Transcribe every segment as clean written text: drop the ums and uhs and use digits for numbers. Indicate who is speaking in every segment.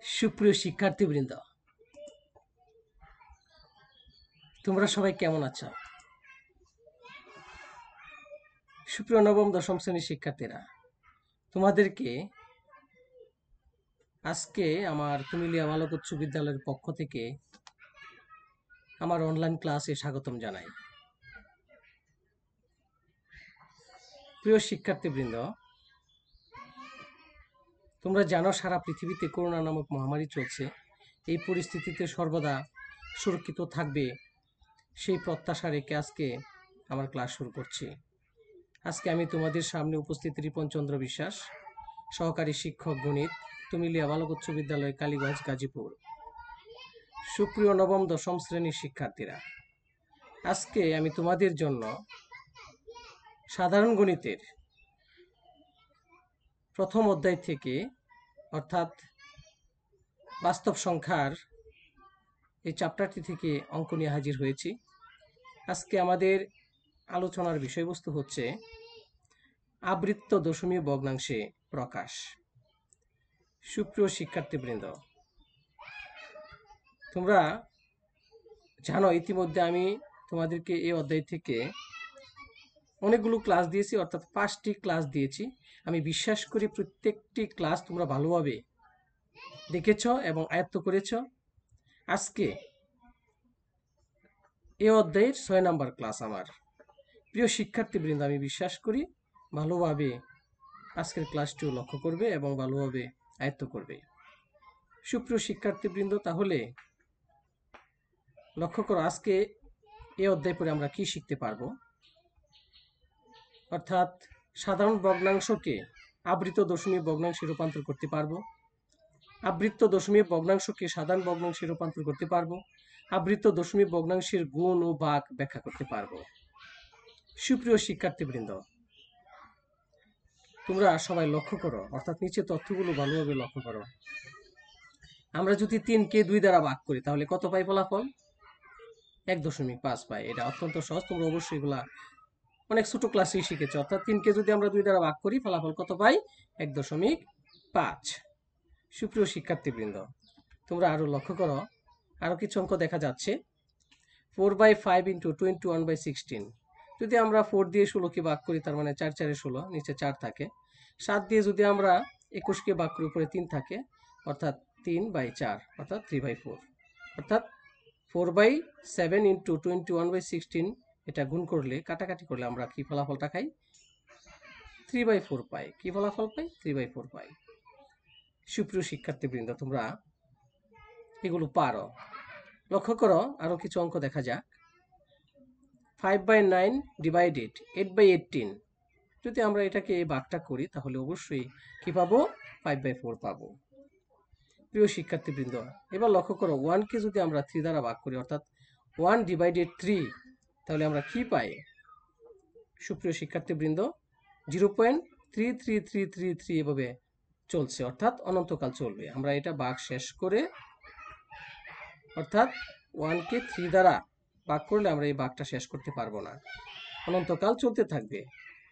Speaker 1: সুপ্রিয় শিক্ষার্থীবৃন্দ, তোমরা সবাই কেমন আছো? সুপ্রিয় নবম দশম শ্রেণীর শিক্ষার্থীরা, তোমাদেরকে আজকে আমার কুমিল্লা বালক উচ্চ বিদ্যালয়ের পক্ষ থেকে আমার অনলাইন ক্লাসে স্বাগতম জানাই। প্রিয় শিক্ষার্থীবৃন্দ, তোমরা জানো সারা পৃথিবীতে করোনা নামক মহামারী চলছে। এই পরিস্থিতিতে সর্বদা সুরক্ষিত থাকবে সেই প্রত্যাশা রেখে আজকে আমার ক্লাস শুরু করছি। আজকে আমি তোমাদের সামনে উপস্থিত রিপন চন্দ্র বিশ্বাস, সহকারী শিক্ষক গণিত, কুমিল্লা বালক উচ্চ বিদ্যালয়, কালীগঞ্জ, গাজীপুর। সুপ্রিয় নবম দশম শ্রেণীর শিক্ষার্থীরা, আজকে আমি তোমাদের জন্য সাধারণ গণিতের প্রথম অধ্যায় থেকে অর্থাৎ বাস্তব সংখ্যার এই চ্যাপ্টারটি থেকে অঙ্ক নিয়ে হাজির হয়েছি। আজকে আমাদের আলোচনার বিষয়বস্তু হচ্ছে আবৃত্ত দশমিক ভগ্নাংশে প্রকাশ। সুপ্রিয় শিক্ষার্থীবৃন্দ, তোমরা জানো ইতিমধ্যে আমি তোমাদেরকে এই অধ্যায় থেকে অনেকগুলো ক্লাস দিয়েছি, অর্থাৎ 5টি ক্লাস দিয়েছি। আমি বিশ্বাস করি প্রত্যেকটি ক্লাস তোমরা ভালোভাবে দেখেছ এবং আয়ত্ত করেছ। আজকে এই অধ্যায়ের 6 নম্বর ক্লাস আমার। প্রিয় শিক্ষার্থীবৃন্দ, আমি বিশ্বাস করি ভালোভাবে আজকের ক্লাসটিও লক্ষ্য করবে এবং ভালোভাবে আয়ত্ত করবে। সুপ্রিয় শিক্ষার্থীবৃন্দ, তাহলে লক্ষ্য করো আজকে এই অধ্যায় পরে আমরা কি শিখতে পারবো। অর্থাৎ সাধারণ ভগ্নাংশকে আবৃত দশমিক ভগ্নাংশে রূপান্তর করতে পারবো, আবৃত্ত দশমিক ভগ্নাংশকে সাধারণ ভগ্নাংশে রূপান্তর করতে পারবো, আবৃত্ত দশমিক ভগ্নাংশের গুণ ও ভাগ ব্যাখ্যা করতে পারবো। সুপ্রিয় শিক্ষার্থীবৃন্দ, তোমরা সবাই লক্ষ্য করো, অর্থাৎ নিচে তথ্যগুলো ভালোভাবে লক্ষ্য করো। আমরা যদি 3কে 2 দ্বারা ভাগ করি তাহলে কত পাই ফলাফল? 1.5 পাই। এটা অত্যন্ত সহজ, তোমরা অবশ্যই এগুলা অনেক ছোট ক্লাসেই শিখেছ। অর্থাৎ 3কে যদি আমরা 2 দ্বারা ভাগ করি ফলাফল কত পাই? 1.5। সুপ্রিয় শিক্ষার্থীবৃন্দ, তোমরা আরো লক্ষ্য করো, আরো কিছু অঙ্ক দেখা যাচ্ছে। 4/5 × 21/16। যদি আমরা 4 দিয়ে 16কে ভাগ করি তার মানে 4 4 16, নিচে 4 থাকে। 7 দিয়ে যদি আমরা 21কে ভাগ করি উপরে 3 থাকে, অর্থাৎ 3/4, অর্থাৎ 3/4। অর্থাৎ 4/7 × 21/16 এটা গুণ করলে কাটাকাটি করলে আমরা কি ফলাফলটা খাই? 3/4 পাই। কি ফলাফল পাই? 3/4 পাই। সুপ্রিয় শিক্ষার্থীবৃন্দ, তোমরা এগুলো পারো। লক্ষ্য করো আরো কিছু অঙ্ক দেখা যাক। 5/9 ডিভাইডেড 8/18। যদি আমরা এটাকে ভাগটা করি তাহলে অবশ্যই কি পাবো? 5/4 পাবো। প্রিয় শিক্ষার্থীবৃন্দ, এবার লক্ষ্য করো 1কে যদি আমরা 3 দ্বারা ভাগ করি, অর্থাৎ 1/3, তাহলে আমরা কি পাই? সুপ্রিয় শিক্ষার্থীবৃন্দ, 0.33333 এভাবে চলছে, অর্থাৎ অনন্তকাল চলবে। আমরা এটা ভাগ শেষ করে, অর্থাৎ 1কে 3 দ্বারা ভাগ করলে আমরা এই ভাগটা শেষ করতে পারবো না, অনন্তকাল চলতে থাকবে।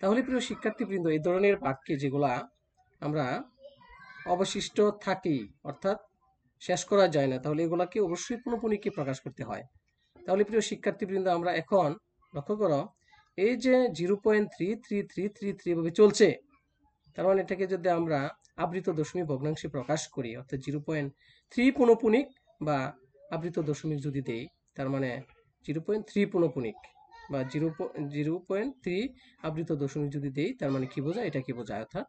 Speaker 1: তাহলে প্রিয় শিক্ষার্থীবৃন্দ, এই ধরনের ভাগকে যেগুলা আমরা অবশিষ্ট থাকি, অর্থাৎ শেষ করা যায় না, তাহলে এগুলাকে অবশ্যই পুনঃপুনিকে প্রকাশ করতে হয়। তাহলে প্রিয় শিক্ষার্থীবৃন্দ, আমরা এখন লক্ষ্য করো এই যে 0.33333 এভাবে চলছে, তার মানে এটাকে যদি আমরা আবৃত দশমিক ভগ্নাংশে প্রকাশ করি, অর্থাৎ 0.3 পুনঃপুনিক বা আবৃত দশমিক যদি দেই, তার মানে 0.3 পুনঃপুনিক বা 0.3 আবৃত দশমিক যদি দেই, তার মানে কি বোঝায়? এটা কি বোঝায়? অর্থাৎ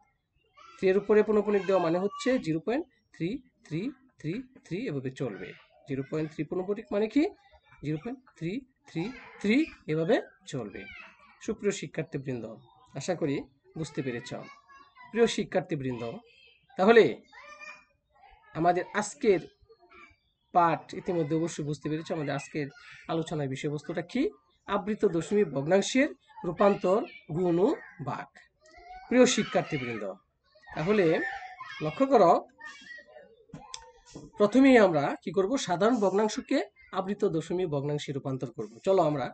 Speaker 1: 3 এর উপরে পুনঃপুনিক দেওয়া মানে হচ্ছে 0.333 এভাবে চলবে। 0.3 পুনঃপুনিক মানে কি? 0.333 এভাবে চলবে। সুপ্রিয় শিক্ষার্থীবৃন্দ, আশা করি বুঝতে পেরেছ। প্রিয় শিক্ষার্থীবৃন্দ, তাহলে আমাদের আজকের পাঠ ইতিমধ্যে অবশ্যই বুঝতে পেরেছ। আমাদের আজকের আলোচনার বিষয়বস্তুটা কি? আবৃত দশমিক ভগ্নাংশের রূপান্তর, গুণ ও ভাগ। প্রিয় শিক্ষার্থীবৃন্দ, তাহলে লক্ষ্য করো প্রথমেই আমরা কি করব? সাধারণ ভগ্নাংশকে আবৃত দশমিক ভগ্নাংশে রূপান্তর করব। চলো আমরা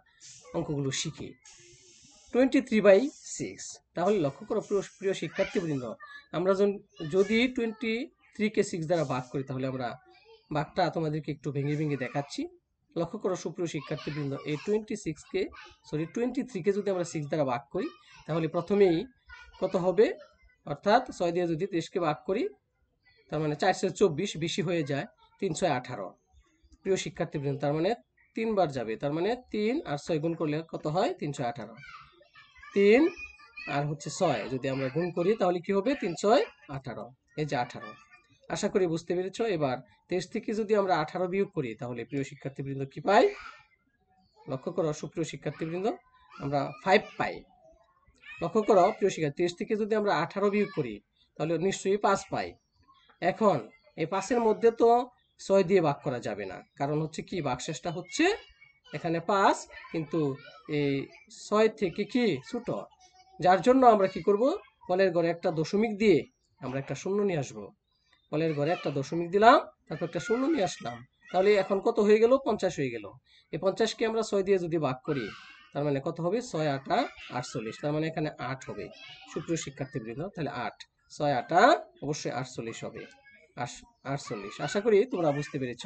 Speaker 1: অঙ্কগুলো শিখি। 23/6। তাহলে লক্ষ্য করো প্রিয় শিক্ষার্থীবৃন্দ, আমরা যদি 3 কে 6 দ্বারা ভাগ করি তাহলে আমরা ভাগটা তোমাদেরকে একটু ভেঙে ভেঙে দেখাচ্ছি। লক্ষ্য করো সুপ্রিয় শিক্ষার্থীবৃন্দ, এই 23 কে যদি আমরা 6 দ্বারা ভাগ করি তাহলে প্রথমেই কত হবে, অর্থাৎ 6 দিয়ে যদি 23 কে ভাগ করি তার মানে 424 বেশি হয়ে যায় 318। প্রিয় শিক্ষার্থীবৃন্দ, তার মানে 3 বার যাবে, তার মানে 3 আর 6 গুণ করলে কত হয় 318। 3 আর হচ্ছে 6 যদি আমরা গুণ করি তাহলে কি হবে 3 6 18, এই যে 18। আশা করি বুঝতে পেরেছ। এবার 23 থেকে যদি আমরা 18 বিয়োগ করি তাহলে প্রিয় শিক্ষার্থীবৃন্দ কি পাই, লক্ষ্য করো সুপ্রিয় শিক্ষার্থীবৃন্দ, আমরা 5 পাই। লক্ষ্য করো প্রিয় শিক্ষার্থী, 23 থেকে যদি আমরা 18 বিয়োগ করি তাহলে নিশ্চয়ই 5 পাই। এখন এই 5-এর মধ্যে তো 6 দিয়ে ভাগ করা যাবে না, কারণ হচ্ছে কি ভাগশেষটা হচ্ছে এখানে 5, কিন্তু এই 6 থেকে কি ছোট, যার জন্য আমরা কি করব, ফলের ঘরে একটা দশমিক দিয়ে আমরা একটা শূন্য নিয়ে আসবো। ফলের ঘরে একটা দশমিক দিলাম, তারপর একটা শূন্য নিয়ে আসলাম, তাহলে এখন কত হয়ে গেল 50 হয়ে গেল। এই 50 কে আমরা 6 দিয়ে যদি ভাগ করি তার মানে কত হবে 6 8 48, তার মানে এখানে 8 হবে সুপ্রিয় শিক্ষার্থীবৃন্দ। তাহলে 8 6 8 অবশ্যই 48 হবে, 48। আশা করি তোমরা বুঝতে পেরেছ।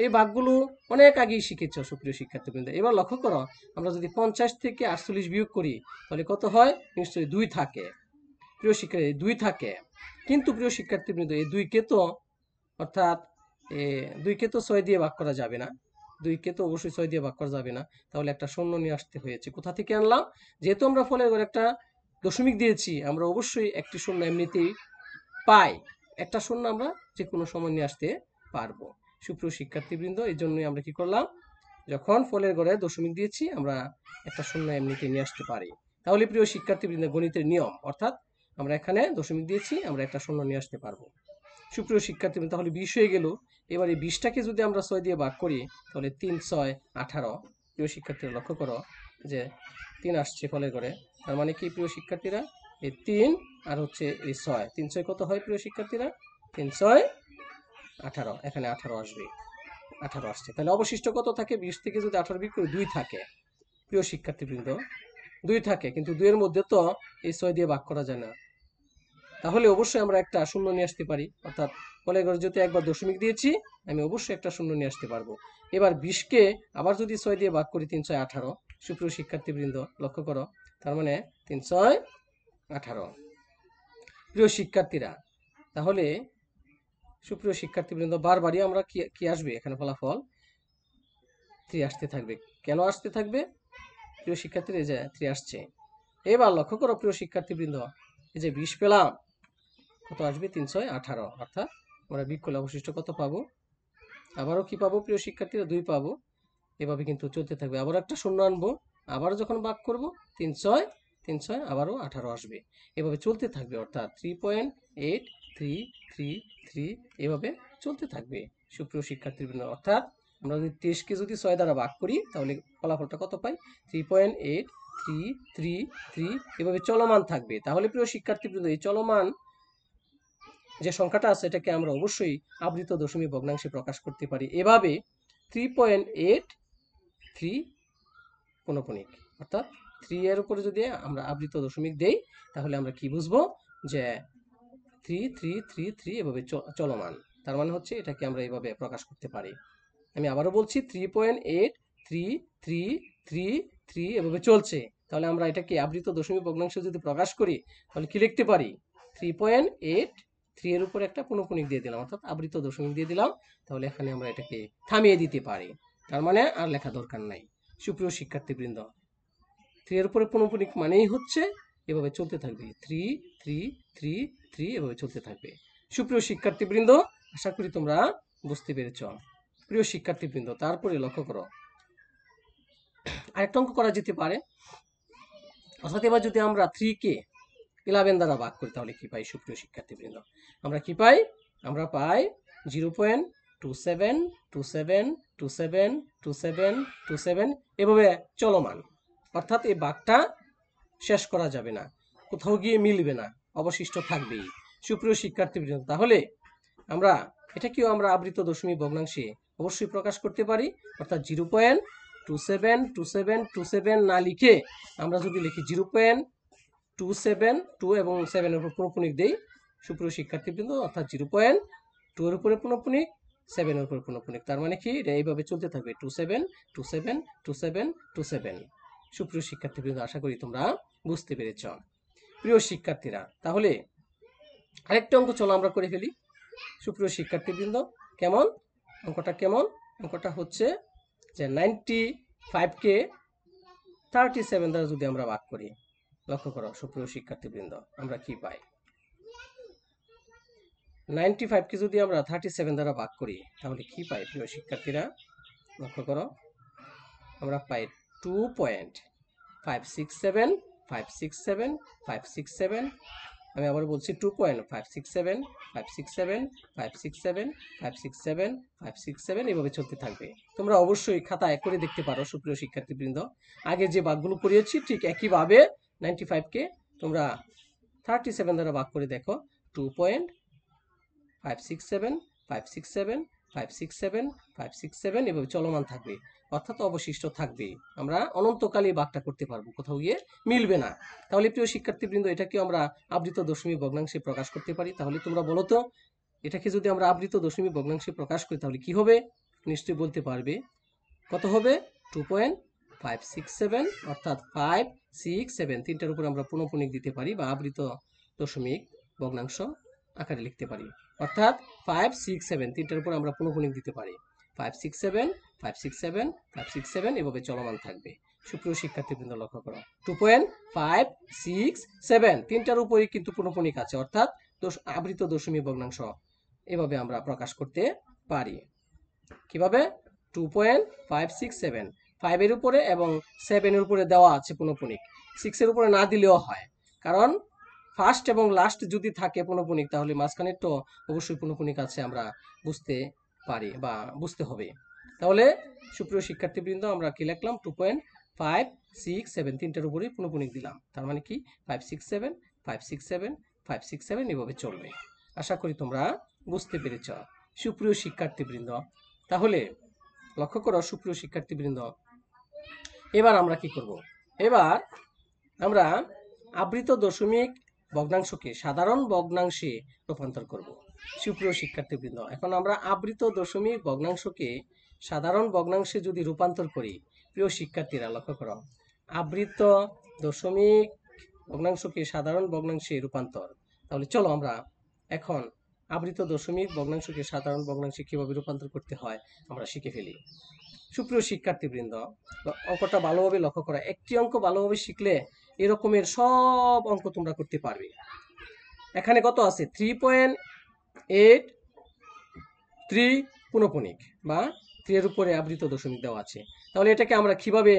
Speaker 1: এই ভাগগুলো অনেক আগেই শিখেছ সুপ্রিয় শিক্ষার্থীবৃন্দ। এবার লক্ষ্য করো, আমরা যদি 50 থেকে 48 বিয়োগ করি তাহলে কত হয়, নিশ্চয়ই 2 থাকে। প্রিয় শিক্ষার্থী 2 থাকে, কিন্তু প্রিয় শিক্ষার্থীবৃন্দ এই 2 কে তো, অর্থাৎ 2 কে তো 6 দিয়ে ভাগ করা যাবে না, 2 কে তো অবশ্যই 6 দিয়ে ভাগ করা যাবে না, তাহলে একটা শূন্য নিয়ে আসতে হয়েছে। কোথা থেকে আনলাম, যেহেতু আমরা ফলের ঘরে একটা দশমিক দিয়েছি, আমরা অবশ্যই একটি শূন্য এমনিতেই পাই, একটা শূন্য আমরা যে কোনো সময় নিয়ে আসতে পারবো সুপ্রিয় শিক্ষার্থীবৃন্দ। এই জন্যই আমরা কি করলাম, যখন ফলের ঘরে দশমিক দিয়েছি আমরা একটা শূন্য এমনিতে নিয়ে আসতে পারি। তাহলে প্রিয় শিক্ষার্থীবৃন্দ গণিতের নিয়ম, অর্থাৎ আমরা এখানে দশমিক দিয়েছি, আমরা একটা শূন্য নিয়ে আসতে পারবো সুপ্রিয় শিক্ষার্থীবৃন্দ। তাহলে 20 হয়ে গেল। এবার এই 20টাকে যদি আমরা 6 দিয়ে ভাগ করি তাহলে 3 6 18। প্রিয় শিক্ষার্থীরা লক্ষ্য করো যে 3 আসছে ফলের ঘরে, তার মানে কি প্রিয় শিক্ষার্থীরা, এই 3 আর হচ্ছে এই 6, 3 6 কত হয় প্রিয় শিক্ষার্থীরা, 3 6 18, এখানে 18 আসবে, 18 আসছে। তাহলে অবশিষ্ট কত থাকে, 20 থেকে যদি 18 বিয়োগ করি 2 থাকে প্রিয় শিক্ষার্থীবৃন্দ, 2 থাকে, কিন্তু 2 এর মধ্যে তো এই 6 দিয়ে ভাগ করা যায় না, তাহলে অবশ্যই আমরা একটা শূন্য নিয়ে আসতে পারি, অর্থাৎ ফলের ঘরে যেহেতু একবার দশমিক দিয়েছি আমি অবশ্যই একটা শূন্য নিয়ে আসতে পারবো। এবার 20কে আবার যদি 6 দিয়ে ভাগ করি 3 6 18, সুপ্রিয় শিক্ষার্থীবৃন্দ লক্ষ্য করো, তার মানে 3 6 18। প্রিয় শিক্ষার্থীরা, তাহলে সুপ্রিয় শিক্ষার্থীবৃন্দ বারবারই আমরা কি আসবে এখানে ফলাফল 3 আসতে থাকবে। কেন আসতে থাকবে প্রিয় শিক্ষার্থীরা, এই যে 3 আসছে। এবার লক্ষ্য করো প্রিয় শিক্ষার্থীবৃন্দ, এই যে 20 পেলাম, কত আসবে 3 6 18, অর্থাৎ আমরা বিয়োগ করলে অবশিষ্ট কত পাবো, আবারও কি পাবো প্রিয় শিক্ষার্থীরা, 2 পাবো। এভাবে কিন্তু চলতে থাকবে, আবার একটা শূন্য আনবো, আবারও যখন ভাগ করব 3 6 আবারও 18 আসবে, এভাবে চলতে থাকবে, অর্থাৎ 3.83333 এভাবে চলতে থাকবে সুপ্রিয় শিক্ষার্থীবৃন্দ। অর্থাৎ আমরা যদি 23কে যদি 6 দ্বারা ভাগ করি তাহলে ফলাফলটা কত পাই, 3.8333 এভাবে চলমান থাকবে। তাহলে প্রিয় শিক্ষার্থীবৃন্দ এই চলমান যে সংখ্যাটা আছে এটাকে আমরা অবশ্যই আবৃত দশমিক ভগ্নাংশে প্রকাশ করতে পারি এভাবে 3.83 পৌনঃপুনিক, অর্থাৎ 3 এর উপরে যদি আমরা আবৃত দশমিক দেই তাহলে আমরা কি বুঝবো যে 3333 এভাবে চলমান, তার মানে হচ্ছে এটাকে আমরা এইভাবে প্রকাশ করতে পারি। আমি আবারও বলছি 3.8333 এভাবে চলছে, তাহলে আমরা এটাকে আবৃত দশমিক ভগ্নাংশে যদি প্রকাশ করি তাহলে কি লিখতে পারি, 3.83 এর উপর একটা পৌনঃপুনিক দিয়ে দিলাম, অর্থাৎ আবৃত দশমিক দিয়ে দিলাম, তাহলে এখানে আমরা এটাকে থামিয়ে দিতে পারি, তার মানে আর লেখা দরকার নাই সুপ্রিয় শিক্ষার্থীবৃন্দ। 3 এর উপরে পৌনঃপুনিক মানেই হচ্ছে এভাবে চলতে থাকবে, 3 এভাবে চলতে থাকবে সুপ্রিয় শিক্ষার্থীবৃন্দ। আশা করি তোমরা বুঝতে পেরেছ প্রিয় শিক্ষার্থীবৃন্দ। তারপরে লক্ষ্য করো আরেকটা অঙ্ক করা যেতে পারে, অর্থাৎ এবার যদি আমরা 3 কে 11 দ্বারা ভাগ করি তাহলে কি পাই সুপ্রিয় শিক্ষার্থীবৃন্দ, আমরা কি পাই, আমরা পাই 0.2727272727 এভাবে চলমান, অর্থাৎ এই ভাগটা শেষ করা যাবে না, কোথাও গিয়ে মিলবে না, অবশিষ্ট থাকবেই সুপ্রিয় শিক্ষার্থীবৃন্দ। তাহলে আমরা এটাকেও আমরা আবৃত দশমিক ভগ্নাংশে অবশ্যই প্রকাশ করতে পারি, অর্থাৎ 0.272727 না লিখে আমরা যদি লিখি 0.272 এবং 7 এর উপর পৌনঃপুনিক দেই সুপ্রিয় শিক্ষার্থীবৃন্দ, অর্থাৎ 0.2 এর উপরে পুনঃপুনিক, 7 এর উপরে পুনঃপুনিক। তার মানে কি এটা এইভাবে চলতে থাকবে 27 27 27 27। সুপ্রিয় শিক্ষার্থীবৃন্দ, আশা করি তোমরা বুঝতে পেরেছ। প্রিয় শিক্ষার্থীরা, তাহলে আরেকটা অঙ্ক চলো আমরা করে ফেলি। সুপ্রিয় শিক্ষার্থীবৃন্দ, কেমন অঙ্কটা? কেমন অঙ্কটা হচ্ছে যে 95কে 37 দ্বারা যদি আমরা ভাগ করি, লক্ষ্য করো সুপ্রিয় শিক্ষার্থীবৃন্দ, আমরা কি পাই? 95কে যদি আমরা 37 দ্বারা ভাগ করি তাহলে কি পাই প্রিয় শিক্ষার্থীরা? লক্ষ্য করো, আমরা পাই 2.567 567 567। আমি আবার বলছি 2.567 567 567 567 567, এভাবে চলতে থাকবে। তোমরা অবশ্যই খাতায় করে দেখতে পারো সুপ্রিয় শিক্ষার্থীবৃন্দ। আগে যে ভাগগুলো করিয়েছি ঠিক একইভাবে 95কে তোমরা 37 দ্বারা ভাগ করে দেখো। 2.567 567 567 567, এভাবে চলমান থাকবে, অর্থাৎ অবশিষ্ট থাকবে। আমরা অনন্তকালে ভাগটা করতে পারবো, কোথাও গিয়ে মিলবে না। তাহলে প্রিয় শিক্ষার্থীবৃন্দ, এটাকে আমরা আবৃত দশমিক ভগ্নাংশে প্রকাশ করতে পারি। তাহলে তোমরা বলো তো, এটাকে যদি আমরা আবৃত দশমিক ভগ্নাংশে প্রকাশ করি তাহলে কি হবে? নিশ্চয়ই বলতে পারবে। কত হবে? 2.567, অর্থাৎ 5 6 7, তিনটার উপর আমরা পুনঃপুনিক দিতে পারি বা আবৃত দশমিক ভগ্নাংশ আকারে লিখতে পারি। অর্থাৎ 5 6 7, তিনটার উপর আমরা পুনঃপুনিক দিতে পারি। 5 6 7 5 6 7 5 6 7, এভাবে চলমান থাকবে। সুপ্রিয় শিক্ষার্থীবৃন্দ, লক্ষ্য করো 2.5 6 7, তিনটার উপরই কিন্তু পুনঃপুনিক আছে, অর্থাৎ আবৃত দশমিক ভগ্নাংশ এভাবে আমরা প্রকাশ করতে পারি। কিভাবে? 2.567, 5 এর উপরে এবং 7 এর উপরে দেওয়া আছে পুনঃপুনিক, 6 এর উপরে না দিলেও হয়, কারণ ফার্স্ট এবং লাস্ট যদি থাকে পুনঃপুনিক তাহলে মাঝখানে তো অবশ্যই পুনঃপুনিক আছে, আমরা বুঝতে পারি বা বুঝতে হবে। তাহলে সুপ্রিয় শিক্ষার্থীবৃন্দ, আমরা কি লিখলাম? 2.5 6 7, তিনটার উপরেই পুনঃপুনিক দিলাম। তার মানে কি 5 6 7 5 6 7 5 6 7, এভাবে চলবে। আশা করি তোমরা বুঝতে পেরেছ সুপ্রিয় শিক্ষার্থীবৃন্দ। তাহলে লক্ষ্য করো সুপ্রিয় শিক্ষার্থীবৃন্দ, এবার আমরা কি করব? এবার আমরা আবৃত দশমিক ভগ্নাংশকে সাধারণ ভগ্নাংশে রূপান্তর করব। সুপ্রিয় শিক্ষার্থীবৃন্দ, এখন আমরা আবৃত দশমিক ভগ্নাংশকে সাধারণ ভগ্নাংশে যদি রূপান্তর করি, প্রিয় শিক্ষার্থীরা লক্ষ্য করো, আবৃত দশমিক ভগ্নাংশকে সাধারণ ভগ্নাংশে রূপান্তর। তাহলে চলো আমরা এখন আবৃত দশমিক ভগ্নাংশকে সাধারণ ভগ্নাংশে কিভাবে রূপান্তর করতে হয় আমরা শিখে ফেলি। সুপ্রিয় শিক্ষার্থীবৃন্দ, অঙ্কটা ভালোভাবে লক্ষ্য করা। একটি অঙ্ক ভালোভাবে শিখলে এরকমের সব অঙ্ক তোমরা করতে পারবে। এখানে কত আছে? 3.83 পুনঃপুনিক বা 3 এর উপরে আবৃত দশমিক দেওয়া আছে। তাহলে এটাকে আমরা কিভাবে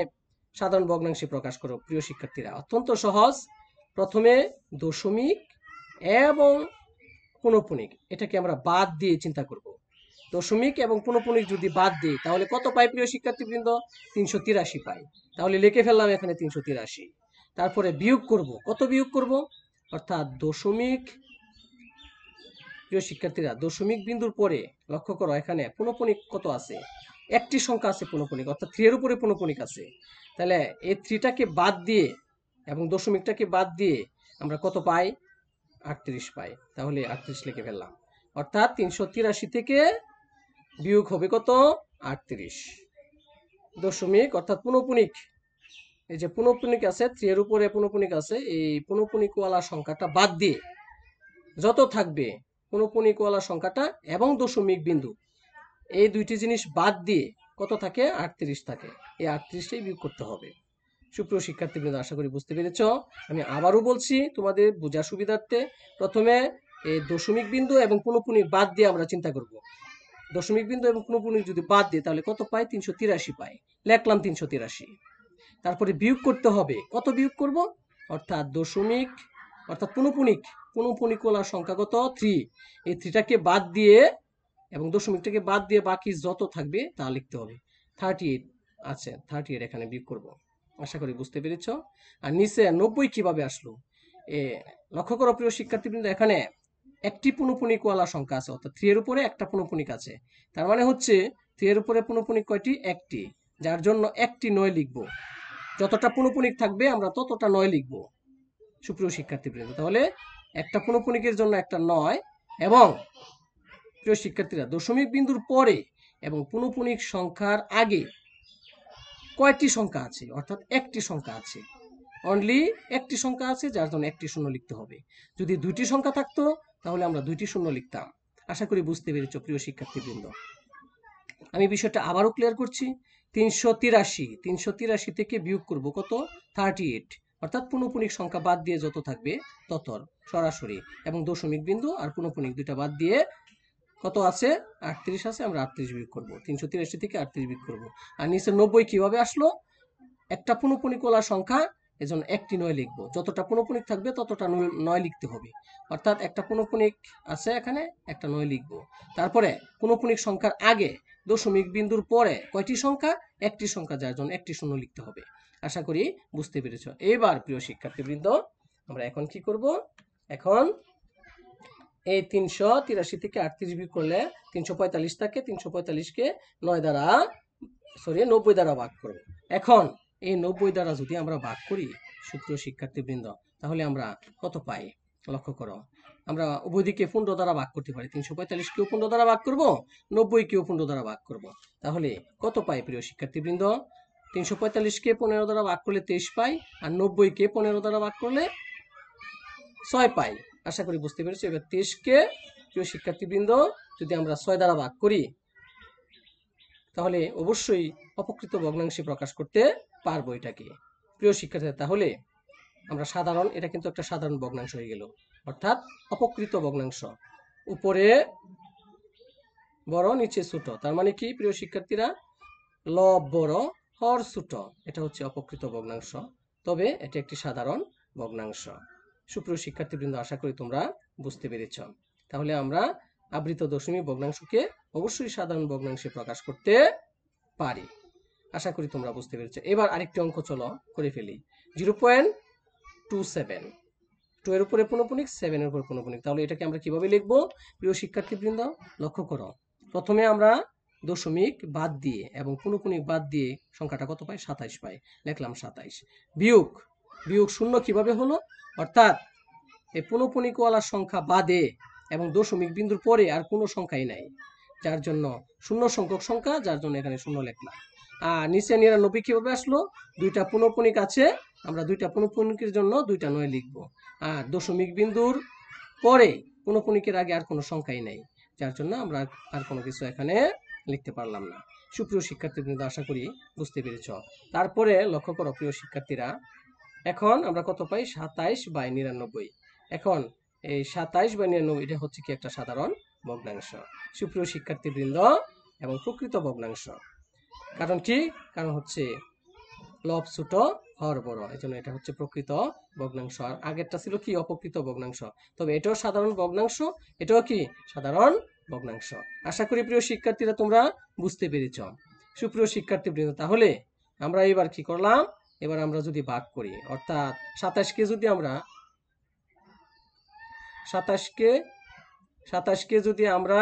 Speaker 1: সাধারণ ভগ্নাংশে প্রকাশ করব প্রিয় শিক্ষার্থীরা? অত্যন্ত সহজ। প্রথমে দশমিক এবং পুনঃপুনিক এটাকে আমরা বাদ দিয়ে চিন্তা করব। দশমিক এবং পুনঃপুনিক যদি বাদ দিই তাহলে কত পাই প্রিয় শিক্ষার্থীবৃন্দ? 383 পাই। তাহলে লিখে ফেললাম এখানে 383। তারপরে বিয়োগ করব। কত বিয়োগ করব? অর্থাৎ দশমিক, প্রিয় শিক্ষার্থীরা, দশমিক বিন্দুর পরে লক্ষ্য করো এখানে পুনঃপুনিক কত আছে? একটি সংখ্যা আছে পুনঃপুনিক, অর্থাৎ 3 এর উপরে পুনঃপুনিক আছে। তাহলে এই 3টাকে বাদ দিয়ে এবং দশমিকটাকে বাদ দিয়ে আমরা কত পাই? 38 পাই। তাহলে 38 লিখে ফেললাম। অর্থাৎ 383 থেকে বিয়োগ হবে কত? 38 দশমিক, অর্থাৎ পুনঃপুনিক, এই যে পুনঃপুনিক আছে 3 এর উপরে পুনঃপুনিক আছে, এই পুনঃপুনিকওয়ালা সংখ্যাটা বাদ দিয়ে যত থাকবে পুনঃপুনিকওয়ালা সংখ্যাটা এবং দশমিক বিন্দু, এই দুইটি জিনিস বাদ দিয়ে কত থাকে? 38 থাকে। এই 38টাই বিয়োগ করতে হবে। সুপ্রিয় শিক্ষার্থীবৃন্দ, আশা করি বুঝতে পেরেছ। আমি আবারও বলছি তোমাদের বোঝার সুবিধার্থে, প্রথমে এই দশমিক বিন্দু এবং পুনঃপুনিক বাদ দিয়ে আমরা চিন্তা করব। দশমিক বিন্দু এবং পুনঃপুনিক যদি বাদ দিয়ে তাহলে কত পাই? 383 পাই। লিখলাম 383। তারপরে বিয়োগ করতে হবে। কত বিয়োগ করব? অর্থাৎ দশমিক, অর্থাৎ পুনঃপুনিকওয়ালা সংখ্যা কত? 3। এই 3টাকে বাদ দিয়ে এবং দশমিকটাকে বাদ দিয়ে বাকি যত থাকবে তা লিখতে হবে। 38 আছে, 38 এখানে বিয়োগ করব। আশা করি বুঝতে পেরেছ। আর নিচে 90 কিভাবে আসলো? লক্ষ্য করো প্রিয় শিক্ষার্থীবৃন্দ, এখানে একটি পুনঃপুনিকওয়ালা সংখ্যা আছে, অর্থাৎ 3 এর উপরে একটা পুনঃপুনিক আছে। তার মানে হচ্ছে 3 এর উপরে পুনঃপুনিক কয়টি? একটি, যার জন্য একটি 9 লিখব। যতটা পুনঃপুনিক থাকবে আমরা ততটা 9 লিখব সুপ্রিয় শিক্ষার্থীবৃন্দ। তাহলে একটা পুনঃপুনিকের জন্য একটা 9 এবং প্রিয় শিক্ষার্থীরা দশমিক বিন্দুর পরে এবং পুনঃপুনিক সংখ্যার আগে কয়টি সংখ্যা আছে, অর্থাৎ একটি সংখ্যা আছে, অনলি একটি সংখ্যা আছে, যার জন্য একটি শূন্য লিখতে হবে। যদি দুইটি সংখ্যা থাকতো তাহলে আমরা দুইটি শূন্য লিখতাম। আশা করি বুঝতে পেরেছ প্রিয় শিক্ষার্থীবৃন্দ। আমি বিষয়টা আবারও ক্লিয়ার করছি। 383 থেকে বিয়োগ করব কত, 38, অর্থাৎ পুনঃপুনিক সংখ্যা বাদ দিয়ে যত থাকবে তত সরাসরি, এবং দশমিক বিন্দু আর পুনঃপুনিক দুইটা বাদ দিয়ে কত আছে, 38 আছে, আমরা 38 বিয়োগ করবো। 383 থেকে 38 বিয়োগ করবো। আর নিচে 90 কিভাবে আসলো, একটা পুনঃপুনিক ওলা সংখ্যা, এজন্য একটি 9 লিখবো। যতটা পুনঃপুনিক থাকবে ততটা 9 লিখতে হবে, অর্থাৎ একটা পুনঃপুনিক আছে এখানে, একটা 9 লিখবো। তারপরে পুনঃপুনিক সংখ্যার আগে দশমিক বিন্দুর পরে কয়টি সংখ্যা, একটি সংখ্যা, যার জন্য একটি শূন্য লিখতে হবে। আশা করি বুঝতে পেরেছ। এবার প্রিয় শিক্ষার্থীবৃন্দ আমরা এখন কি করব, এখন এই 383 থেকে 38 বিয়োগ করলে 345 থাকে, 345কে 90 দ্বারা ভাগ করব। এখন এই 90 দ্বারা যদি আমরা ভাগ করি সুপ্রিয় শিক্ষার্থীবৃন্দ, তাহলে আমরা কত পাই লক্ষ্য করো। আমরা উভয় দিকে 15 দ্বারা ভাগ করতে পারি। 345কেও 15 দ্বারা ভাগ করব, 90কেও 15 দ্বারা ভাগ করব। তাহলে কত পাই প্রিয় শিক্ষার্থীবৃন্দ, 345কে 15 দ্বারা ভাগ করলে 23 পাই, আর 90কে 15 দ্বারা ভাগ করলে 6 পাই। আশা করি বুঝতে পেরেছি। এবার 23কে প্রিয় শিক্ষার্থীবৃন্দ যদি আমরা 6 দ্বারা ভাগ করি তাহলে অবশ্যই অপকৃত ভগ্নাংশে প্রকাশ করতে পারবো এটাকে প্রিয় শিক্ষার্থী। তাহলে আমরা সাধারণ, এটা কিন্তু একটা সাধারণ ভগ্নাংশ হয়ে গেল, অর্থাৎ অপকৃত ভগ্নাংশ, উপরে বড় নিচে ছোট। তার মানে কি প্রিয় শিক্ষার্থীরা, লব বড় হর ছোট, এটা হচ্ছে অপকৃত ভগ্নাংশ, তবে এটি একটি সাধারণ ভগ্নাংশ। সুপ্রিয় শিক্ষার্থীবৃন্দ আশা করি তোমরা বুঝতে পেরেছ। তাহলে আমরা আবৃত দশমিক ভগ্নাংশকে অবশ্যই সাধারণ ভগ্নাংশে প্রকাশ করতে পারি। আশা করি তোমরা বুঝতে পেরেছ। এবার আরেকটি অঙ্ক চলো করে ফেলি। 0.27, 2 এর উপরে পুনঃপুনিক, 7 এর উপরে পুনঃপুনিক। তাহলে এটাকে আমরা কিভাবে লিখবো প্রিয় শিক্ষার্থীবৃন্দ, লক্ষ্য করো। প্রথমে আমরা দশমিক বাদ দিয়ে এবং পুনঃপুনিক বাদ দিয়ে সংখ্যাটা কত পাই, 27 পাই, লিখলাম 27। বিয়োগ শূন্য কিভাবে হলো, অর্থাৎ এই পুনঃপুনিকওয়ালা সংখ্যা বাদে এবং দশমিক বিন্দুর পরে আর কোনো সংখ্যাই নাই, যার জন্য শূন্য সংখ্যক সংখ্যা, যার জন্য এখানে শূন্য লিখলাম। আর নিচে 99 কিভাবে আসলো, দুইটা পুনঃপুনিক আছে, আমরা দুইটা পুনঃপুনিকের জন্য দুইটা 9 লিখবো। আর দশমিক বিন্দুর পরে পুনঃপুনিকের আগে আর কোনো সংখ্যাই নেই, যার জন্য আমরা আর কোনো কিছু এখানে লিখতে পারলাম না। সুপ্রিয় শিক্ষার্থীবৃন্দ আশা করি বুঝতে পেরেছ। তারপরে লক্ষ্য করো প্রিয় শিক্ষার্থীরা, এখন আমরা কত পাই, 27/99। এখন এই 27/99 এটা হচ্ছে কি একটা সাধারণ ভগ্নাংশ সুপ্রিয় শিক্ষার্থীবৃন্দ, এবং প্রকৃত ভগ্নাংশ। কারণ কি, কারণ হচ্ছে লব ছোট হর বড়, এই জন্য এটা হচ্ছে প্রকৃত ভগ্নাংশ। আর আগেরটা ছিল কি, অপকৃত ভগ্নাংশ, তবে এটাও সাধারণ ভগ্নাংশ, এটাও কি সাধারণ ভগ্নাংশ। আশা করি প্রিয় শিক্ষার্থীরা তোমরা বুঝতে পেরেছ। সুপ্রিয় শিক্ষার্থীবৃন্দ তাহলে আমরা এবার কি করলাম, এবার আমরা যদি ভাগ করি, অর্থাৎ 27কে যদি আমরা 27কে যদি আমরা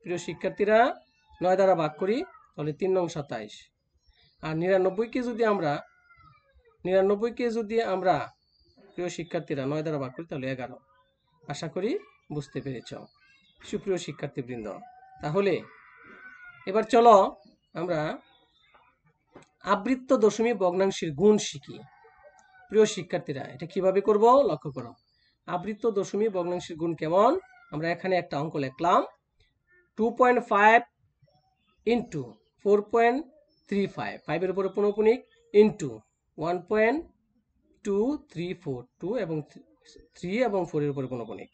Speaker 1: প্রিয় শিক্ষার্থীরা 9 দ্বারা ভাগ করি তাহলে 3 নং 27। আর 99কে যদি আমরা প্রিয় শিক্ষার্থীরা 9 দ্বারা ভাগ করি তাহলে 11। আশা করি বুঝতে পেরেছ সুপ্রিয় শিক্ষার্থীবৃন্দ। তাহলে এবার চলো আমরা আবৃত্ত দশমিক ভগ্নাংশের গুণ শিখি প্রিয় শিক্ষার্থীরা। এটা কিভাবে করব লক্ষ্য করো। আবৃত্ত দশমিক ভগ্নাংশের গুণ কেমন, আমরা এখানে একটা অঙ্ক লিখলাম, 2.5 ইন্টু 4.35, 5 এর উপরে পুনঃপুনিক, ইন্টু 1.2342 এবং 3 এবং 4 এর উপরে পুনঃপুনিক।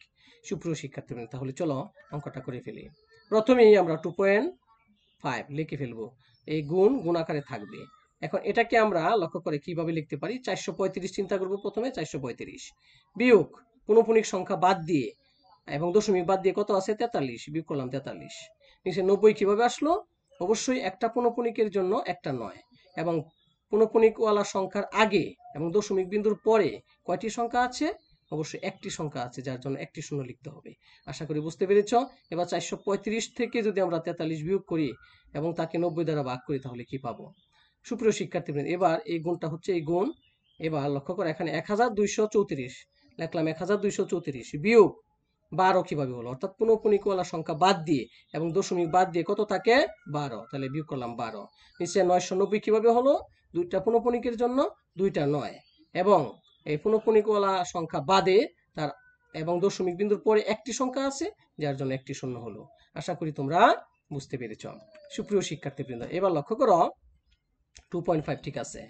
Speaker 1: সুপ্রিয় শিক্ষার্থীবৃন্দ তাহলে চলো অঙ্কটা করে ফেলি। প্রথমেই আমরা 2.5 লিখে ফেলবো, এই গুণ আকারে থাকবে। এখন এটাকে আমরা লক্ষ্য করে কিভাবে লিখতে পারি, 435 চিন্তা করব প্রথমে, 435 বিয়োগ পুনঃপুনিক সংখ্যা বাদ দিয়ে এবং দশমিক বাদ দিয়ে কত আছে, 43, বিয়োগ করলাম 43। নিচে 90 কিভাবে আসলো, অবশ্যই একটা পুনঃপুনিকের জন্য একটা 9 এবং পুনঃপুনিকওয়ালা সংখ্যার আগে এবং দশমিক বিন্দুর পরে কয়টি সংখ্যা আছে, অবশ্যই একটি সংখ্যা আছে, যার জন্য একটি শূন্য লিখতে হবে। আশা করি বুঝতে পেরেছ। এবার 435 থেকে যদি আমরা 43 বিয়োগ করি এবং তাকে 90 দ্বারা ভাগ করি তাহলে কি পাবো সুপ্রিয় শিক্ষার্থীবৃন্দ। এবার এই গুণটা হচ্ছে এই গুণ। এবার লক্ষ্য করো এখানে 1234 লিখলাম 1234 বিয়োগ 12 কিভাবে হলো, অর্থাৎ পুনঃপুনিকওয়ালা সংখ্যা বাদ দিয়ে এবং দশমিক বাদ দিয়ে কত থাকে 12, তাহলে বিয়োগ করলাম 12। নিচে 990 কিভাবে হলো, দুইটা পুনঃপুনিকের জন্য দুইটা 9 এবং এই পুনঃপুনিকওয়ালা সংখ্যা বাদে তার এবং দশমিক বিন্দুর পরে একটি সংখ্যা আছে যার জন্য একটি শূন্য হলো। আশা করি তোমরা বুঝতে পেরেছ। সুপ্রিয় শিক্ষার্থীবৃন্দ, এবার লক্ষ্য করো 2.5 ঠিক আছে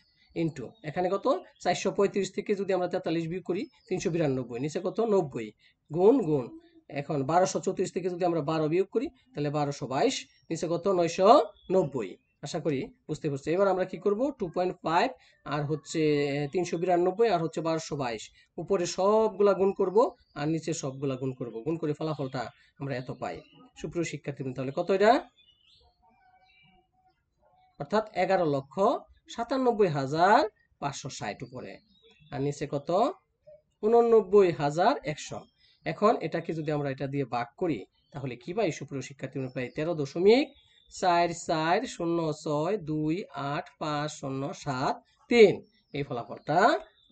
Speaker 1: ইন্টু এখানে কত 435 থেকে যদি আমরা 43 বিয়োগ করি 392, নিচে কত 90 গুণ গুণ এখন 1234 থেকে যদি আমরা 12 বিয়োগ করি তাহলে 1222, নিচে কত 990। আশা করি বুঝতে পারছো। এবার আমরা কি করব 2.5 আর হচ্ছে 392 আর হচ্ছে 1222 উপরে সবগুলা গুণ করব আর নিচে সবগুলা গুণ করব, গুণ করে ফলাফলটা আমরা এত পাই। সুপ্রিয় শিক্ষার্থীবৃন্দ, তাহলে কত এটা, অর্থাৎ 11,97,560 উপরে আর নিচে কত 89,100। এখন এটাকে যদি আমরা এটা দিয়ে ভাগ করি তাহলে কি পাই সুপ্রিয় শিক্ষার্থীবৃন্দ, পাই 13.4406285073 এই ফলাফলটা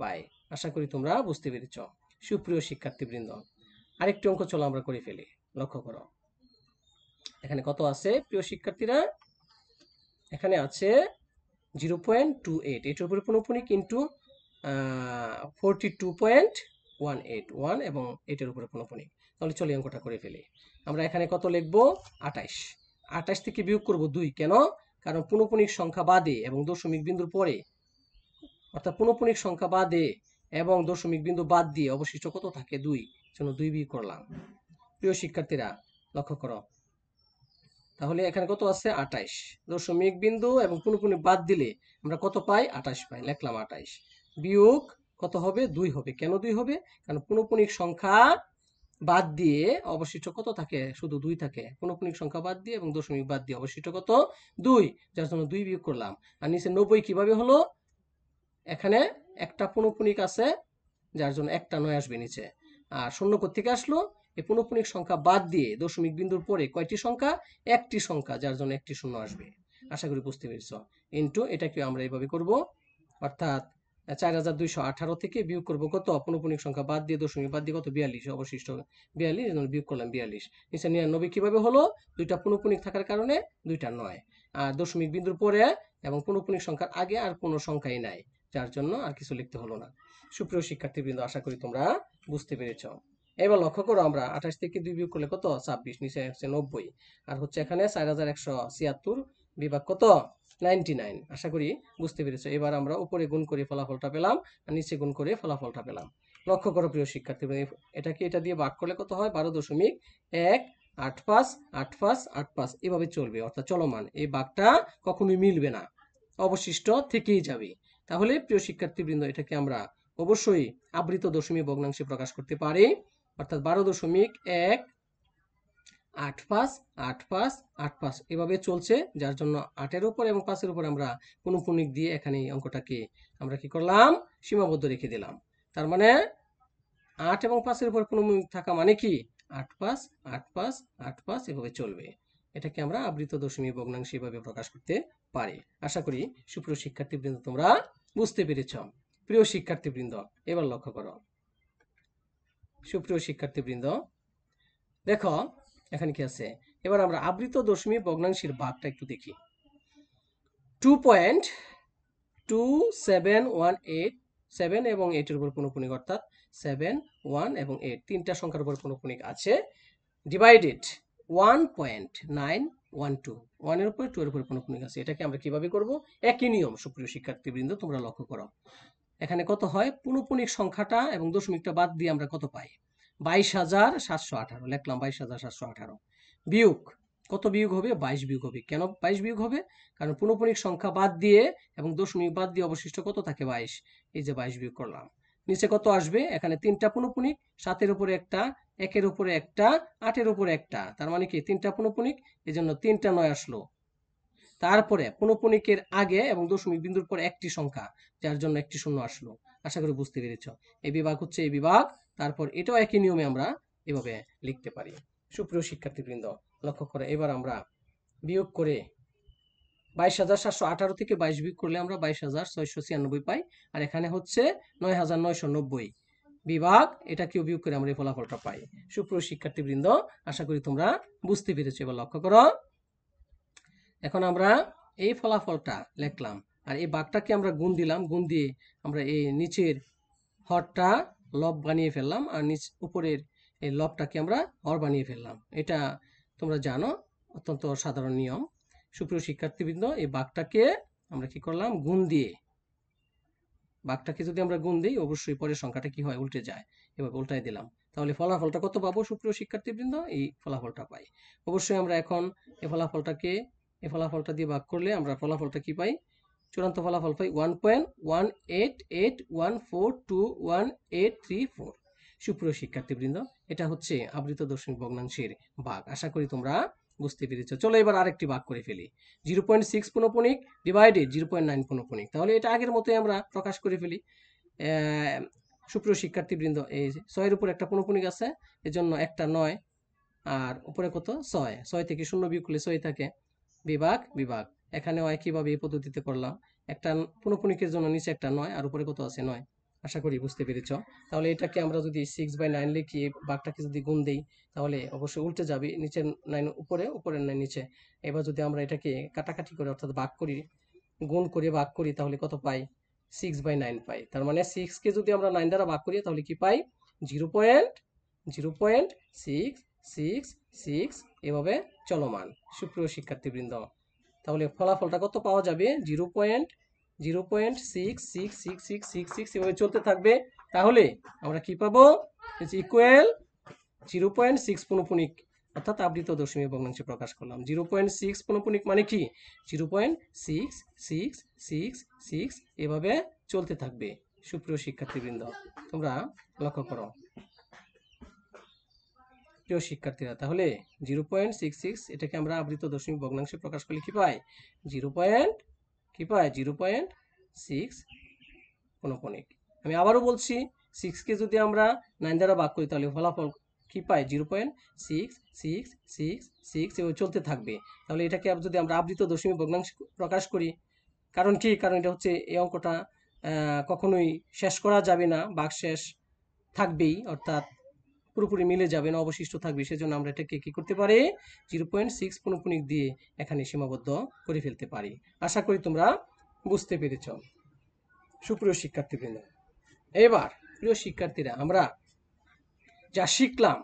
Speaker 1: পাই। আশা করি তোমরা বুঝতে পেরেছ। সুপ্রিয় শিক্ষার্থীবৃন্দ, আরেকটি অঙ্ক চলো আমরা করে ফেলি। লক্ষ্য করো এখানে কত আছে প্রিয় শিক্ষার্থীরা, এখানে আছে 0.28, এটার উপরে পুনঃপুনিক ইন্টু 42.181 এবং এটার উপরে পুনঃপুনিক। তাহলে চলো অঙ্কটা করে ফেলি। আমরা এখানে কত লিখবো 28, 28 থেকে বিয়োগ করব 2, কেন, কারণ পুনঃপুনিক সংখ্যা বাদে এবং দশমিক বিন্দুর পরে, অর্থাৎ পুনঃপুনিক সংখ্যা বাদে এবং দশমিক বিন্দু বাদ দিয়ে অবশিষ্ট কত থাকে 2, জন্য 2 বিয়োগ করলাম। প্রিয় শিক্ষার্থীরা লক্ষ্য করো তাহলে এখানে কত আছে 28, দশমিক বিন্দু এবং পুনঃপুনিক বাদ দিলে আমরা কত পাই 28 পাই, লিখলাম 28 বিয়োগ কত হবে 2 হবে, কেন 2 হবে, কারণ পুনঃপুনিক সংখ্যা বাদ দিয়ে অবশিষ্ট কত থাকে, শুধু 2 থাকে, পুনঃপুনিক সংখ্যা বাদ দিয়ে এবং দশমিক বাদ দিয়ে অবশিষ্ট কত 2, যার জন্য 2 বিয়োগ করলাম। আর নিচে 90 কিভাবে হলো, এখানে একটা পুনঃপুনিক আছে যার জন্য একটা 9 আসবে নিচে, আর শূন্য কোত্থেকে আসলো, এই পুনঃপুনিক সংখ্যা বাদ দিয়ে দশমিক বিন্দুর পরে কয়টি সংখ্যা, একটি সংখ্যা, যার জন্য একটি শূন্য আসবে। আশা করি বুঝতে পেরেছ। ইন্টু এটাকে আমরা এইভাবে করব, অর্থাৎ 4218 থেকে বিয়োগ করব কত, পুনঃপুনিক সংখ্যা বাদ দিয়ে দশমিক বাদ দিয়ে কত 42, অবশিষ্ট 42, বিয়োগ করলাম 42। নিচে 99 কিভাবে হলো, দুইটা পুনঃপুনিক থাকার কারণে দুইটা 9, আর দশমিক বিন্দুর পরে এবং পুনঃপুনিক সংখ্যার আগে আর কোনো সংখ্যাই নাই, যার জন্য আর কিছু লিখতে হলো না। সুপ্রিয় শিক্ষার্থীবৃন্দ, আশা করি তোমরা বুঝতে পেরেছ। এবার লক্ষ্য করো আমরা 28 থেকে 2 বিয়োগ করলে কত 26, নিচে হচ্ছে 90 আর হচ্ছে এখানে 4176 বিভাগ কত 99। আশা করি বুঝতে পেরেছো। এবার আমরা উপরে গুণ করে ফলাফলটা পেলাম আর নিচে গুণ করে ফলাফলটা পেলাম। লক্ষ্য করো প্রিয় শিক্ষার্থী, এটাকে এটা দিয়ে ভাগ করলে কত হয় 12.1858585 এভাবে চলবে, অর্থাৎ চলমান, এই ভাগটা কখনোই মিলবে না, অবশিষ্ট থেকেই যাবে। তাহলে প্রিয় শিক্ষার্থীবৃন্দ, এটাকে আমরা অবশ্যই আবৃত দশমিক ভগ্নাংশে প্রকাশ করতে পারি, অর্থাৎ 12.1858585 এভাবে চলছে, যার জন্য 8 উপর এবং 5 উপর আমরা পুনঃপুনিক দিয়ে এখানে অঙ্কটাকে আমরা কি করলাম সীমাবদ্ধ রেখে দিলাম। তার মানে 8 এবং 5 উপর পুনঃপুনিক থাকা মানে কি 858585 এভাবে চলবে। এটাকে আমরা আবৃত দশমিক ভগ্নাংশে এভাবে প্রকাশ করতে পারি। আশা করি সুপ্রিয় শিক্ষার্থীবৃন্দ তোমরা বুঝতে পেরেছ। প্রিয় শিক্ষার্থীবৃন্দ, এবার লক্ষ্য করো সুপ্রিয় শিক্ষার্থীবৃন্দ, দেখো এখানে কি আছে, এবার আমরা আবৃত দশমিক ভগ্নাংশের ভাগটা একটু দেখি। 2.2718 এবং 8 এর উপর পুনঃপুনিক, অর্থাৎ 7, 1 এবং 8 তিনটা সংখ্যার উপর পুনঃপুনিক আছে, ডিভাইডেড 1.912, 1 এর উপর 2 এর উপর পুনঃপুনিক আছে। এটাকে আমরা কিভাবে করব, একই নিয়ম সুপ্রিয় শিক্ষার্থীবৃন্দ তোমরা লক্ষ্য করো। এখানে কত হয়, পুনঃপুনিক সংখ্যাটা এবং দশমিকটা বাদ দিয়ে আমরা কত পাই 22,718, লিখলাম 22,718 বিয়োগ কত বিয়োগ হবে 22 বিয়োগ হবে, কেন 22 বিয়োগ হবে, কারণ পুনঃপুনিক সংখ্যা বাদ দিয়ে এবং দশমিক বাদ দিয়ে অবশিষ্ট কত থাকে 22, এই যে 22 বিয়োগ করলাম। নিচে কত আসবে, এখানে তিনটা পুনঃপুনিক, 7 উপরে একটা, 1 উপরে একটা, 8 উপরে একটা, তার মানে কি তিনটা পুনঃপুনিক, এই জন্য 3টা 9 আসলো। তারপরে পুনঃপুনিকের আগে এবং দশমিক বিন্দুর পর একটি সংখ্যা, যার জন্য একটি শূন্য আসলো। আশা করি বুঝতে পেরেছ। এই বিভাগ হচ্ছে এই বিভাগ, তারপর এটাও একই নিয়মে আমরা এভাবে লিখতে পারি। সুপ্রিয় শিক্ষার্থীবৃন্দ লক্ষ্য করে, এবার আমরা বিয়োগ করে 22,718 থেকে 22 বিয়োগ করলে আমরা 22,696 পাই, আর এখানে হচ্ছে 9,990, বিভাগ, এটাকেও বিয়োগ করে আমরা এই ফলাফলটা পাই। সুপ্রিয় শিক্ষার্থীবৃন্দ, আশা করি তোমরা বুঝতে পেরেছো। এবার লক্ষ্য করো, এখন আমরা এই ফলাফলটা লিখলাম, আর এই ভাগটাকে আমরা গুণ দিলাম, গুণ দিয়ে আমরা এই নিচের হরটা লব বানিয়ে ফেললাম, আর উপরের এই লবটাকে আমরা হর বানিয়ে ফেললাম। এটা তোমরা জানো, অত্যন্ত সাধারণ নিয়ম। সুপ্রিয় শিক্ষার্থীবৃন্দ, এই ভাগটাকে আমরা কি করলাম, গুণ দিয়ে, ভাগটাকে যদি আমরা গুণ দিই অবশ্যই পরের সংখ্যাটা কি হয়, উল্টে যায়। এবার উল্টাই দিলাম, তাহলে ফলাফলটা কত পাবো সুপ্রিয় শিক্ষার্থীবৃন্দ? এই ফলাফলটা পাই। অবশ্যই আমরা এখন এই ফলাফলটা দিয়ে ভাগ করলে আমরা ফলাফলটা কি পাই? চূড়ান্ত ফলাফল পাই 1.18814218834। সুপ্রিয় শিক্ষার্থীবৃন্দ, এটা হচ্ছে আবৃত দশমিক ভগ্নাংশের ভাগ। আশা করি তোমরা বুঝতে পেরেছো। চলো এবার আরেকটি ভাগ করে ফেলি। 0.6 পুনঃপুনিক ডিভাইডেড 0.9 পুনঃপুনিক। তাহলে এটা আগের মতোই আমরা প্রকাশ করে ফেলি। সুপ্রিয় শিক্ষার্থীবৃন্দ, এই 6 উপর একটা পুনঃপুনিক আছে, এজন্য একটা 9, আর উপরে কত 6, 6 থেকে 0 বিয়োগ করলে 6 থাকে। বিভাগ, এখানেও একইভাবে এই পদ্ধতিতে করলাম। একটা পুনঃপুনিকের জন্য নিচে একটা 9, আর উপরে কত আছে 9। আশা করি বুঝতে পেরেছ। তাহলে এটাকে আমরা যদি 6/9 লিখি, ভাগটাকে যদি গুণ দেই তাহলে অবশ্যই উল্টে যাবে, নিচের 9 উপরে, উপরের 9 নিচে। এবার যদি আমরা এটাকে কাটাকাটি করে অর্থাৎ ভাগ করি, গুণ করে ভাগ করি, তাহলে কত পাই? 6/9 পাই। তার মানে 6 কে যদি আমরা 9 দ্বারা ভাগ করি তাহলে কি পাই? 0.0666 এভাবে চলমান। সুপ্রিয় শিক্ষার্থীবৃন্দ, তাহলে ফলাফলটা কত পাওয়া যাবে? 0.066666 এভাবে চলতে থাকবে। তাহলে আমরা কি পাবো? ইকুয়াল 0.6 পুনঃপুনিক, অর্থাৎ আবৃত দশমিক ভগ্নাংশে প্রকাশ করলাম। 0.6 পুনঃপুনিক মানে কি? 0.6666 এভাবে চলতে থাকবে। সুপ্রিয় শিক্ষার্থীবৃন্দ, তোমরা লক্ষ্য করো। প্রিয় শিক্ষার্থীরা, তাহলে 0.66 এটাকে আমরা আবৃত দশমিক ভগ্নাংশে প্রকাশ করলে কি পাই? 0.6 পুনঃপুনিক। আমি আবারও বলছি, 6 কে যদি আমরা 9 দ্বারা ভাগ করি তাহলে ফলাফল কি পাই? 0.6666 এভাবে চলতে থাকবে। তাহলে এটাকে যদি আমরা আবৃত দশমিক ভগ্নাংশে প্রকাশ করি, কারণ কি? কারণ এটা হচ্ছে এই অঙ্কটা কখনোই শেষ করা যাবে না, ভাগ শেষ থাকবেই, অর্থাৎ পুরোপুরি মিলে যাবে না, অবশিষ্ট থাকবে। সেজন্য আমরা এটাকে কি করতে পারি? 0.6 পুনঃপুনিক দিয়ে এখানে সীমাবদ্ধ করে ফেলতে পারি। আশা করি তোমরা বুঝতে পেরেছ। সুপ্রিয় শিক্ষার্থীবৃন্দ, এবার প্রিয় শিক্ষার্থীরা, আমরা যা শিখলাম,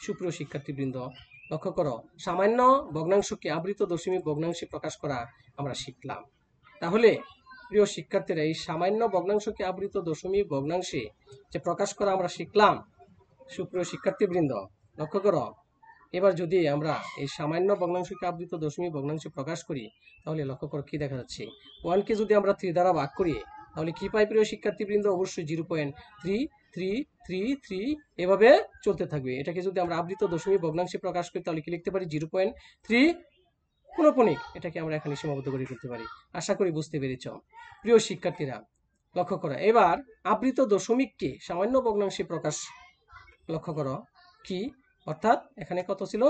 Speaker 1: সুপ্রিয় শিক্ষার্থীবৃন্দ লক্ষ্য করো, সামান্য ভগ্নাংশকে আবৃত দশমিক ভগ্নাংশে প্রকাশ করা আমরা শিখলাম। তাহলে প্রিয় শিক্ষার্থীরা, এই সামান্য ভগ্নাংশকে আবৃত দশমিক ভগ্নাংশে যে প্রকাশ করা আমরা শিখলাম, সুপ্রিয় শিক্ষার্থীবৃন্দ লক্ষ্য করো, এবার যদি আমরা এই সামান্য ভগ্নাংশকে আবৃত দশমিক ভগ্নাংশে প্রকাশ করি তাহলে লক্ষ্য করো কি দেখা যাচ্ছে? 1 কে যদি আমরা 3 দ্বারা ভাগ করি তাহলে কি পাই প্রিয় শিক্ষার্থীবৃন্দ? অবশ্যই 0.3333 এভাবে চলতে থাকবে। এটাকে যদি আমরা আবৃত দশমিক ভগ্নাংশে প্রকাশ করি তাহলে কি লিখতে পারি? 0.3 পুনঃপুনিক। এটাকে আমরা এখানে সীমাবদ্ধ করে ফেলতে পারি। আশা করি বুঝতে পেরেছ। প্রিয় শিক্ষার্থীরা লক্ষ্য করো, এবার আবৃত দশমিককে সামান্য ভগ্নাংশে প্রকাশ লক্ষ্য করো কি, অর্থাৎ এখানে কত ছিল?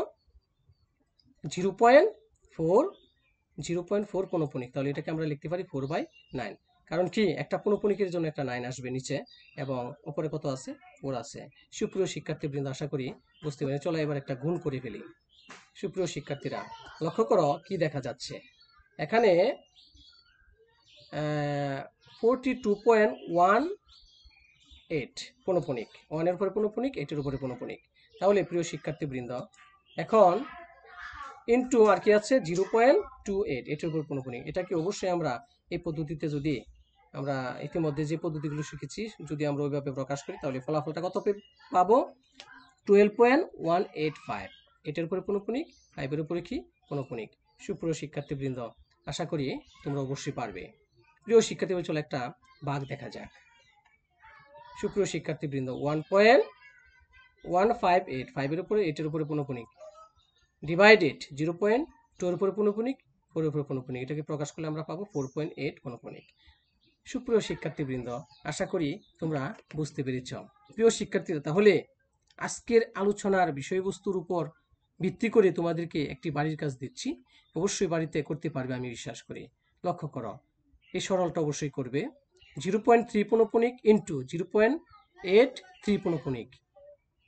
Speaker 1: 0.4 পুনঃপুনিক। তাহলে এটাকে আমরা লিখতে পারি 4/9। কারণ কি? একটা পুনঃপুনিকের জন্য একটা 9 আসবে নিচে, এবং উপরে কত আছে? 4 আছে। সুপ্রিয় শিক্ষার্থীবৃন্দ, আশা করি বুঝতে পেরে। চলো এবার একটা গুণ করে ফেলি। সুপ্রিয় শিক্ষার্থীরা লক্ষ্য করো কি দেখা যাচ্ছে? এখানে 42.18 পুনঃপুনিক, 1 এর উপরে পুনঃপুনিক, 8 এর উপরে পুনঃপুনিক। তাহলে প্রিয় শিক্ষার্থীবৃন্দ, এখন ইনটু আর কি আছে? 0.28 এটার উপর পুনঃপুনিক। এটাকে অবশ্যই আমরা এই পদ্ধতিতে, যদি আমরা ইতিমধ্যে যে পদ্ধতিগুলো শিখেছি, যদি আমরা ওইভাবে প্রকাশ করি তাহলে ফলাফলটা কত পাবো? 12.185। এটার উপরে পুনঃপুনিক, 5 এর উপরে কি? পুনঃপুনিক। সুপ্রিয় শিক্ষার্থীবৃন্দ, আশা করি তোমরা অবশ্যই পারবে। প্রিয় শিক্ষার্থীবৃন্দ, চলো একটা ভাগ দেখা যাক। সুপ্রিয় শিক্ষার্থীবৃন্দ, 1.158, 5 এর উপরে 8 এর উপরে পুনঃপুনিক, ডিভাইডেড 0.2 এর উপরে পুনঃপুনিক, 4 এর উপরে পুনঃপুনিক। এটাকে প্রকাশ করলে আমরা পাবো 4.8 পুনঃপুনিক। সুপ্রিয় শিক্ষার্থীবৃন্দ, আশা করি তোমরা বুঝতে পেরেছ। প্রিয় শিক্ষার্থীরা, তাহলে আজকের আলোচনার বিষয়বস্তুর উপর ভিত্তি করে তোমাদেরকে একটি বাড়ির কাজ দিচ্ছি। অবশ্যই বাড়িতে করতে পারবে আমি বিশ্বাস করি। লক্ষ্য করো, এই সরলটা অবশ্যই করবে। 0.3 পুনঃপুনিক ইন্টু 8 3 পনকণিক,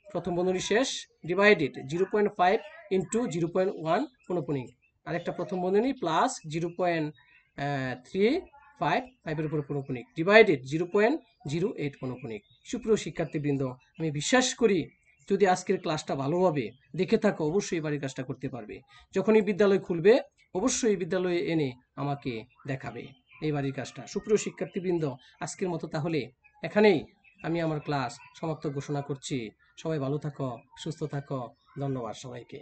Speaker 1: প্রথম বন্ধনী শেষ, ডিভাইডেড 0.5 ইন্টু 0.1 পনকণিক, আরেকটা প্রথম বন্ধনী প্লাস 0.35 5-এর উপর পনকণিক, ডিভাইডেড 0.08 পনকণিক। সুপ্রিয় শিক্ষার্থীবৃন্দ, আমি বিশ্বাস করি যদি আজকের ক্লাসটা ভালোভাবে দেখে থাকো অবশ্যই এই বাড়ির কাজটা করতে পারবে। যখনই বিদ্যালয় খুলবে অবশ্যই বিদ্যালয়ে এনে আমাকে দেখাবে এই বাড়ির কাজটা। সুপ্রিয় শিক্ষার্থীবৃন্দ, আজকের মতো তাহলে এখানেই আমি আমার ক্লাস সমাপ্ত ঘোষণা করছি। সবাই ভালো থাকো, সুস্থ থাকো, ধন্যবাদ সবাইকে।